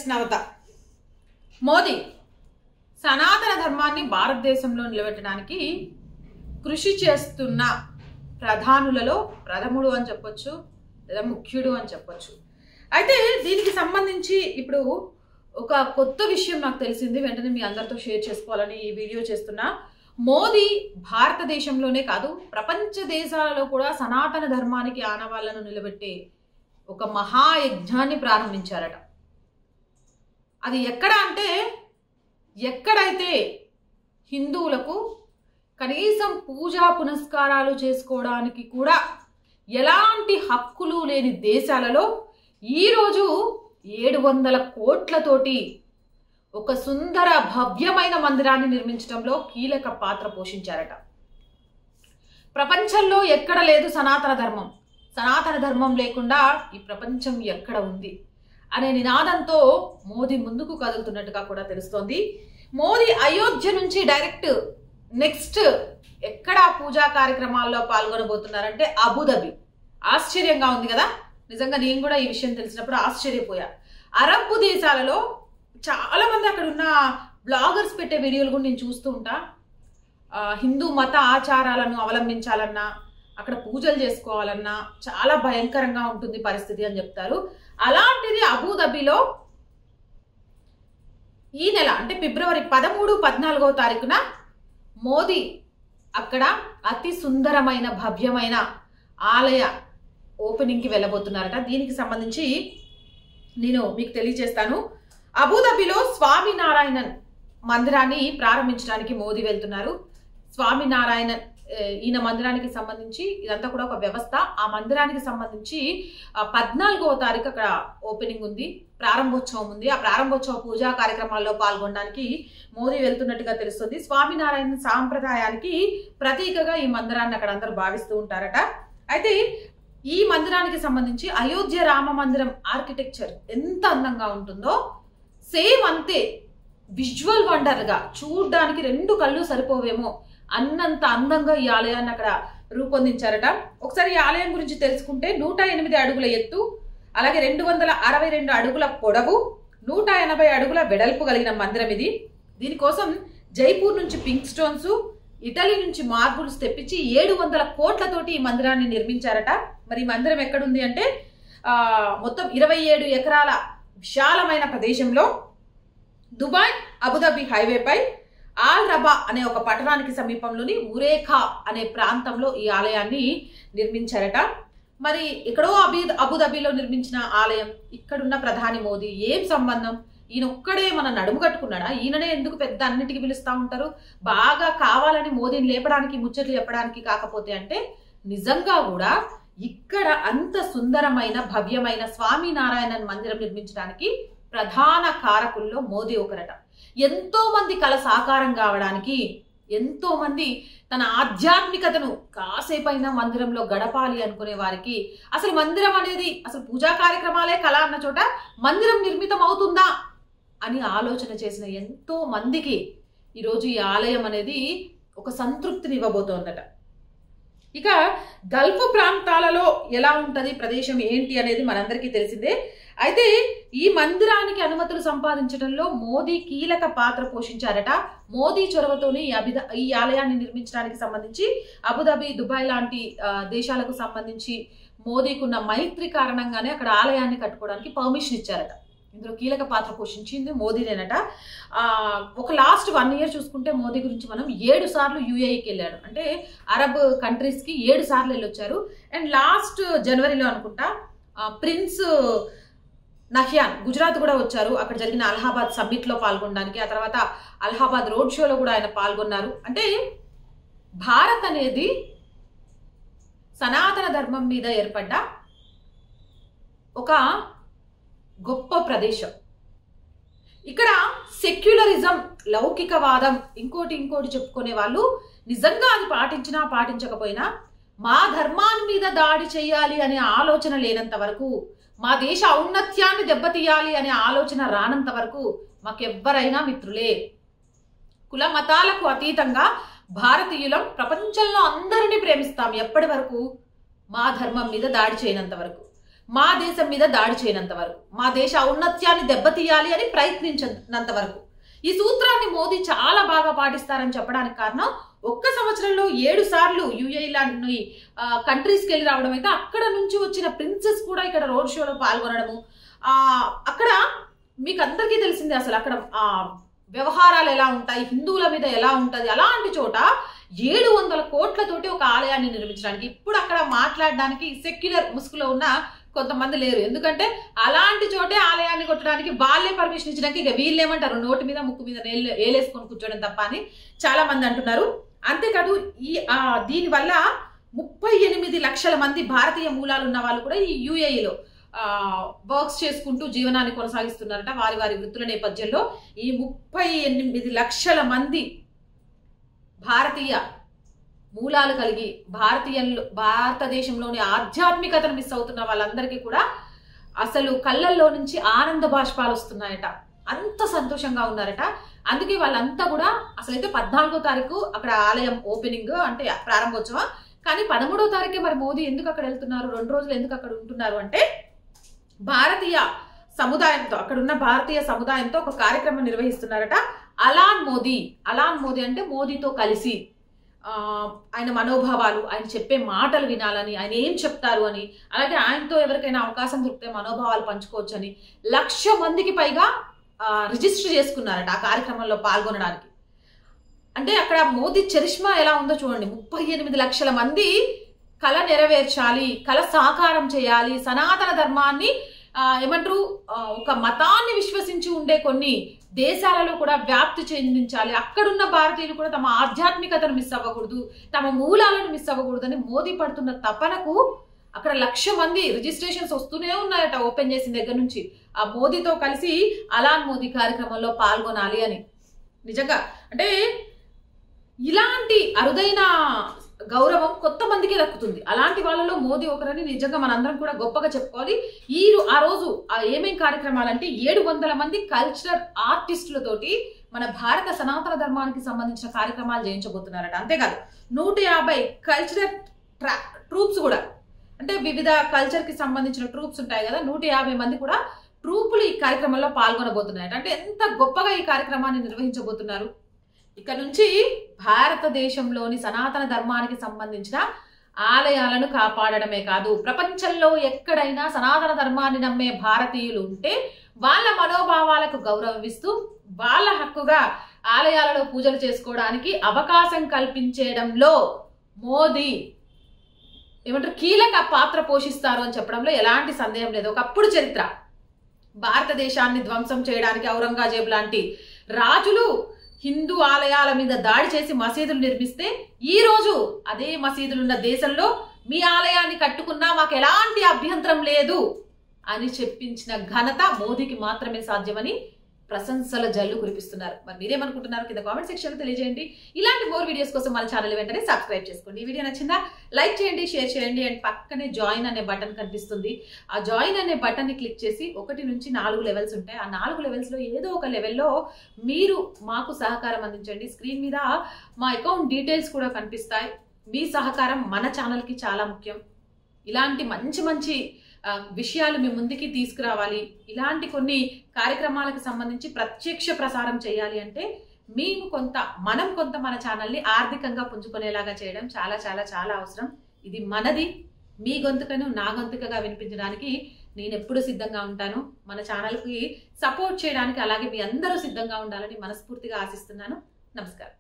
వైష్ణవత. మోదీ సనాతన ధర్మాన్ని భారతదేశంలో నిలబెట్టడానికి కృషి చేస్తున్న ప్రధానులలో ప్రథముడు అని చెప్పొచ్చు, లేదా ముఖ్యుడు అని చెప్పొచ్చు. అయితే దీనికి సంబంధించి ఇప్పుడు ఒక కొత్త విషయం నాకు తెలిసింది, వెంటనే మీ అందరితో షేర్ చేసుకోవాలని ఈ వీడియో చేస్తున్నా. మోదీ భారతదేశంలోనే కాదు, ప్రపంచ దేశాలలో కూడా సనాతన ధర్మానికి ఆనవాళ్లను నిలబెట్టే ఒక మహాయజ్ఞాన్ని ప్రారంభించారట. అది ఎక్కడ అంటే, ఎక్కడైతే హిందువులకు కనీసం పూజా పునస్కారాలు చేసుకోవడానికి కూడా ఎలాంటి హక్కులు లేని దేశాలలో ఈరోజు 700 కోట్లతోటి ఒక సుందర భవ్యమైన మందిరాన్ని నిర్మించడంలో కీలక పాత్ర పోషించారట. ప్రపంచంలో ఎక్కడ లేదు సనాతన ధర్మం, సనాతన ధర్మం లేకుండా ఈ ప్రపంచం ఎక్కడ ఉంది అనే నినాదంతో మోదీ ముందుకు కదులుతున్నట్టుగా కూడా తెలుస్తోంది. మోదీ అయోధ్య నుంచి డైరెక్ట్ నెక్స్ట్ ఎక్కడ పూజా కార్యక్రమాల్లో పాల్గొనబోతున్నారంటే అబుదాబి. ఆశ్చర్యంగా ఉంది కదా, నిజంగా నేను కూడా ఈ విషయం తెలిసినప్పుడు ఆశ్చర్యపోయా. అరబ్ దేశాలలో చాలా మంది అక్కడ ఉన్న బ్లాగర్స్ పెట్టే వీడియోలు కూడా నేను చూస్తూ ఉంటా. హిందూ మత ఆచారాలను అవలంబించాలన్నా, అక్కడ పూజలు చేసుకోవాలన్నా చాలా భయంకరంగా ఉంటుంది పరిస్థితి అని చెప్తారు. అలాంటిది అబుదాబిలో ఈ నెల అంటే ఫిబ్రవరి 13, 14వ తారీఖున మోదీ అక్కడ అతి సుందరమైన భవ్యమైన ఆలయ ఓపెనింగ్కి వెళ్ళబోతున్నారట. దీనికి సంబంధించి నేను మీకు తెలియజేస్తాను. అబుదాబిలో స్వామినారాయణన్ మందిరాన్ని ప్రారంభించడానికి మోదీ వెళ్తున్నారు. స్వామినారాయణన్ ఈయన మందిరానికి సంబంధించి ఇదంతా కూడా ఒక వ్యవస్థ. ఆ మందిరానికి సంబంధించి 14వ తారీఖు అక్కడ ఓపెనింగ్ ఉంది, ప్రారంభోత్సవం ఉంది. ఆ ప్రారంభోత్సవ పూజా కార్యక్రమాల్లో పాల్గొనడానికి మోదీ వెళ్తున్నట్టుగా తెలుస్తుంది. స్వామినారాయణ సాంప్రదాయానికి ప్రతీకగా ఈ మందిరాన్ని అక్కడ అందరూ భావిస్తూ ఉంటారట. అయితే ఈ మందిరానికి సంబంధించి అయోధ్య రామ మందిరం ఆర్కిటెక్చర్ ఎంత అందంగా ఉంటుందో సేమ్ అంతే విజువల్ వండర్ గా, చూడ్డానికి 2 కళ్ళు సరిపోవేమో అన్నంత అందంగా ఈ ఆలయాన్ని అక్కడ రూపొందించారట. ఒకసారి ఈ ఆలయం గురించి తెలుసుకుంటే 108 అడుగుల ఎత్తు, అలాగే 262 అడుగుల పొడవు, 180 అడుగుల వెడల్పు కలిగిన మందిరం ఇది. దీనికోసం జైపూర్ నుంచి పింక్ స్టోన్స్, ఇటలీ నుంచి మార్బుల్స్ తెప్పించి 700 కోట్లతోటి ఈ మందిరాన్ని నిర్మించారట. మరి ఈ మందిరం ఎక్కడుంది అంటే మొత్తం 27 ఎకరాల విశాలమైన ప్రదేశంలో దుబాయ్ అబుదాబి హైవేపై ఆల్ రబా అనే ఒక పట్టణానికి సమీపంలోని ఉరేఖా అనే ప్రాంతంలో ఈ ఆలయాన్ని నిర్మించారట. మరి ఎక్కడో అబుదాబిలో నిర్మించిన ఆలయం, ఇక్కడున్న ప్రధాని మోదీ ఏం సంబంధం? ఈయన ఒక్కడే మన నడుము కట్టుకున్నాడా? ఈయననే ఎందుకు పెద్ద అన్నిటికీ పిలుస్తూ ఉంటారు? బాగా కావాలని మోదీని లేపడానికి, ముచ్చట్లు చెప్పడానికి కాకపోతే అంటే నిజంగా కూడా ఇక్కడ అంత సుందరమైన భవ్యమైన స్వామినారాయణన్ మందిరం నిర్మించడానికి ప్రధాన కారకుల్లో మోదీ ఒకరట. ఎంతో మంది కల సాకారం కావడానికి, ఎంతో మంది తన ఆధ్యాత్మికతను కాసేపైనా మందిరంలో గడపాలి అనుకునే వారికి, అసలు మందిరం అనేది, అసలు పూజా కార్యక్రమాలే కళ అన్న చోట మందిరం నిర్మితం అవుతుందా అని ఆలోచన చేసిన ఎంతో మందికి ఈరోజు ఈ ఆలయం అనేది ఒక సంతృప్తిని ఇవ్వబోతోందట. ఇక గల్ఫ్ ప్రాంతాలలో ఎలా ఉంటది ప్రదేశం ఏంటి అనేది మనందరికీ తెలిసిందే. అయితే ఈ మందిరానికి అనుమతులు సంపాదించడంలో మోదీ కీలక పాత్ర పోషించారట. మోదీ చొరవతోనే ఈ ఆలయాన్ని నిర్మించడానికి సంబంధించి అబుదాబి, దుబాయ్ లాంటి దేశాలకు సంబంధించి మోదీకున్న మైత్రి కారణంగానే అక్కడ ఆలయాన్ని కట్టుకోవడానికి పర్మిషన్ ఇచ్చారట. ఇందులో కీలక పాత్ర పోషించింది మోదీనేనట. ఒక లాస్ట్ 1 year చూసుకుంటే మోదీ గురించి మనం 7 సార్లు యూఏఈకి వెళ్ళాడు, అంటే అరబ్ కంట్రీస్కి 7 సార్లు వెళ్ళొచ్చారు. అండ్ లాస్ట్ జనవరిలో అనుకుంటా ప్రిన్స్ నహ్యాన్ గుజరాత్ కూడా వచ్చారు. అక్కడ జరిగిన అలహాబాద్ సమ్మిట్లో పాల్గొనడానికి, ఆ తర్వాత అలహాబాద్ రోడ్ షోలో కూడా ఆయన పాల్గొన్నారు. అంటే భారత్ అనేది సనాతన ధర్మం మీద ఏర్పడ్డ ఒక గొప్ప ప్రదేశం. ఇక్కడ సెక్యులరిజం, లౌకికవాదం, ఇంకోటి చెప్పుకునే వాళ్ళు నిజంగా అది పాటించినా పాటించకపోయినా మా ధర్మాన్ని మీద దాడి చేయాలి అనే ఆలోచన లేనంత వరకు, మా దేశ ఔన్నత్యాన్ని దెబ్బతీయాలి అనే ఆలోచన రానంత వరకు మాకెవ్వరైనా మిత్రులే. కుల మతాలకు అతీతంగా భారతీయులం ప్రపంచంలో అందరినీ ప్రేమిస్తాం ఎప్పటి వరకు? మా ధర్మం మీద దాడి చేయనంత వరకు. మా దేశం మీద దాడి చేయనంత వరకు, మా దేశ ఔన్నత్యాన్ని దెబ్బతీయాలి అని ప్రయత్నించినంత వరకు. ఈ సూత్రాన్ని మోదీ చాలా బాగా పాటిస్తారని చెప్పడానికి కారణం, ఒక్క సంవత్సరంలో 7 సార్లు యుఏఈ లాంటి కంట్రీస్కి వెళ్ళి రావడం అయితే, అక్కడ నుంచి వచ్చిన ప్రిన్సెస్ కూడా ఇక్కడ రోడ్ షోలో పాల్గొనడము. అక్కడ మీకు అందరికీ తెలిసిందే అసలు అక్కడ వ్యవహారాలు ఎలా ఉంటాయి, హిందువుల మీద ఎలా ఉంటుంది. అలాంటి చోట 700 కోట్లతోటి ఒక ఆలయాన్ని నిర్మించడానికి, ఇప్పుడు అక్కడ మాట్లాడడానికి సెక్యులర్ ముసుగులో ఉన్న కొంతమంది లేరు. ఎందుకంటే అలాంటి చోటే ఆలయాన్ని కొట్టడానికి వాళ్ళే పర్మిషన్ ఇచ్చడానికి ఇక వీళ్ళేమంటారు, నోటి మీద ముక్కు మీద ఏలేసుకొని కూర్చోవడం తప్ప అని చాలా మంది అంటున్నారు. అంతేకాదు దీనివల్ల 38 లక్షల మంది భారతీయ మూలాలు ఉన్న వాళ్ళు కూడా ఈ యుఏఈలో వర్క్స్ చేసుకుంటూ జీవనాన్ని కొనసాగిస్తున్నారట వారి వారి వృత్తుల నేపథ్యంలో. ఈ 38 లక్షల మంది భారతీయ మూలాలు కలిగి భారతదేశంలోని ఆధ్యాత్మికతను మిస్ అవుతున్న వాళ్ళందరికీ కూడా అసలు కళ్ళల్లో నుంచి ఆనంద బాష్పాలు వస్తున్నాయట. అంత సంతోషంగా ఉన్నారట. అందుకే వాళ్ళంతా కూడా అసలైతే 14వ తారీఖు అక్కడ ఆలయం ఓపెనింగ్ అంటే ప్రారంభోత్సవం, కానీ 13వ తారీఖే మరి మోదీ ఎందుకు అక్కడ వెళ్తున్నారు, 2 రోజులు ఎందుకు అక్కడ ఉంటున్నారు అంటే, భారతీయ సముదాయంతో అక్కడున్న భారతీయ సముదాయంతో ఒక కార్యక్రమం నిర్వహిస్తున్నారట. అలాన్ మోదీ అంటే మోదీతో కలిసి ఆయన మనోభావాలు, ఆయన చెప్పే మాటలు వినాలని, ఆయన ఏం చెప్తారు అని, అలాగే ఆయనతో ఎవరికైనా అవకాశం దొరికితే మనోభావాలు పంచుకోవచ్చు అని 1,00,000 మందికి పైగా రిజిస్టర్ చేసుకున్నారట ఆ కార్యక్రమంలో పాల్గొనడానికి. అంటే అక్కడ మోదీ చరిష్మా ఎలా ఉందో చూడండి. 38 లక్షల మంది కళ నెరవేర్చాలి, కళ సాకారం చేయాలి, సనాతన ధర్మాన్ని ఏమంటారు ఒక మతాన్ని విశ్వసించి ఉండే కొన్ని దేశాలలో కూడా వ్యాప్తి చెందించాలి. అక్కడున్న భారతీయులు కూడా తమ ఆధ్యాత్మికతను మిస్ అవ్వకూడదు, తమ మూలాలను మిస్ అవ్వకూడదు అని మోదీ పడుతున్న తపనకు అక్కడ 1,00,000 మంది రిజిస్ట్రేషన్స్ వస్తూనే ఉన్నాయట ఓపెన్ చేసిన దగ్గర నుంచి. ఆ మోదీతో కలిసి అలాన్ మోదీ కార్యక్రమంలో పాల్గొనాలి అని. నిజంగా అంటే ఇలాంటి అరుదైన గౌరవం కొంతమందికి దక్కుతుంది. అలాంటి వాళ్ళలో మోదీ ఒకరని నిజంగా మనందరం కూడా గొప్పగా చెప్పుకోవాలి. ఆ రోజు ఏమేం కార్యక్రమాలంటే 700 మంది కల్చరల్ ఆర్టిస్టులతోటి మన భారత సనాతన ధర్మానికి సంబంధించిన కార్యక్రమాలు చేయించబోతున్నారట. అంతేకాదు 150 కల్చరల్ ట్రూప్స్ కూడా, అంటే వివిధ కల్చర్ కి సంబంధించిన ట్రూప్స్ ఉంటాయి కదా, 150 మంది కూడా ట్రూపులు ఈ కార్యక్రమంలో పాల్గొనబోతున్నాయట. అంటే ఎంత గొప్పగా ఈ కార్యక్రమాన్ని నిర్వహించబోతున్నారు. ఇక నుంచి భారతదేశంలోని సనాతన ధర్మానికి సంబంధించిన ఆలయాలను కాపాడడమే కాదు, ప్రపంచంలో ఎక్కడైనా సనాతన ధర్మాన్ని నమ్మే భారతీయులు ఉంటే వాళ్ళ మనోభావాలకు గౌరవం ఇస్తూ వాళ్ళ హక్కుగా ఆలయాలలో పూజలు చేసుకోవడానికి అవకాశం కల్పించేయడంలో మోదీ ఏమంటారు కీలక పాత్ర పోషిస్తారు అని చెప్పడంలో ఎలాంటి సందేహం లేదు. ఒకప్పుడు చరిత్ర, భారతదేశాన్ని ధ్వంసం చేయడానికి ఔరంగజేబు లాంటి రాజులు హిందూ ఆలయాల మీద దాడి చేసి మసీదులు నిర్మిస్తే, ఈ రోజు అదే మసీదులున్న దేశంలో మీ ఆలయాన్ని కట్టుకున్నా మాకు ఎలాంటి అభ్యంతరం లేదు అని చెప్పించిన ఘనత మోదీకి మాత్రమే సాధ్యమని ప్రశంసల జల్లు కురిపిస్తున్నారు. మరి మీరేమనుకుంటున్నారు కింద కామెంట్ సెక్షన్ లో తెలియజేయండి. ఇలాంటి మోర్ వీడియోస్ కోసం మన ఛానల్ వెంటనే సబ్స్క్రైబ్ చేసుకోండి. ఈ వీడియో నచ్చిందా లైక్ చేయండి, షేర్ చేయండి, అండ్ పక్కనే జాయిన్ అనే బటన్ కనిపిస్తుంది. ఆ జాయిన్ అనే బటన్ ని క్లిక్ చేసి 1 నుంచి 4 లెవెల్స్ ఉంటాయి. ఆ 4 లెవెల్స్ లో ఏదో ఒక లెవెల్లో మీరు మాకు సహకారం అందించండి. స్క్రీన్ మీద మా అకౌంట్ డీటెయిల్స్ కూడా కనిపిస్తాయి. మీ సహకారం మన ఛానల్ కి చాలా ముఖ్యం. ఇలాంటి మంచి మంచి విషయాలు మీ ముందుకి తీసుకురావాలి, ఇలాంటి కొన్ని కార్యక్రమాలకు సంబంధించి ప్రత్యక్ష ప్రసారం చేయాలి అంటే మనం కొంత మన ఛానల్ని ఆర్థికంగా పుంజుకునేలాగా చేయడం చాలా చాలా చాలా అవసరం. ఇది మనది. మీ గొంతుకను నా గొంతుకగా వినిపించడానికి నేను ఎప్పుడూ సిద్ధంగా ఉంటాను. మన ఛానల్కి సపోర్ట్ చేయడానికి అలాగే మీ అందరూ సిద్ధంగా ఉండాలని మనస్ఫూర్తిగా ఆశిస్తున్నాను. నమస్కారం.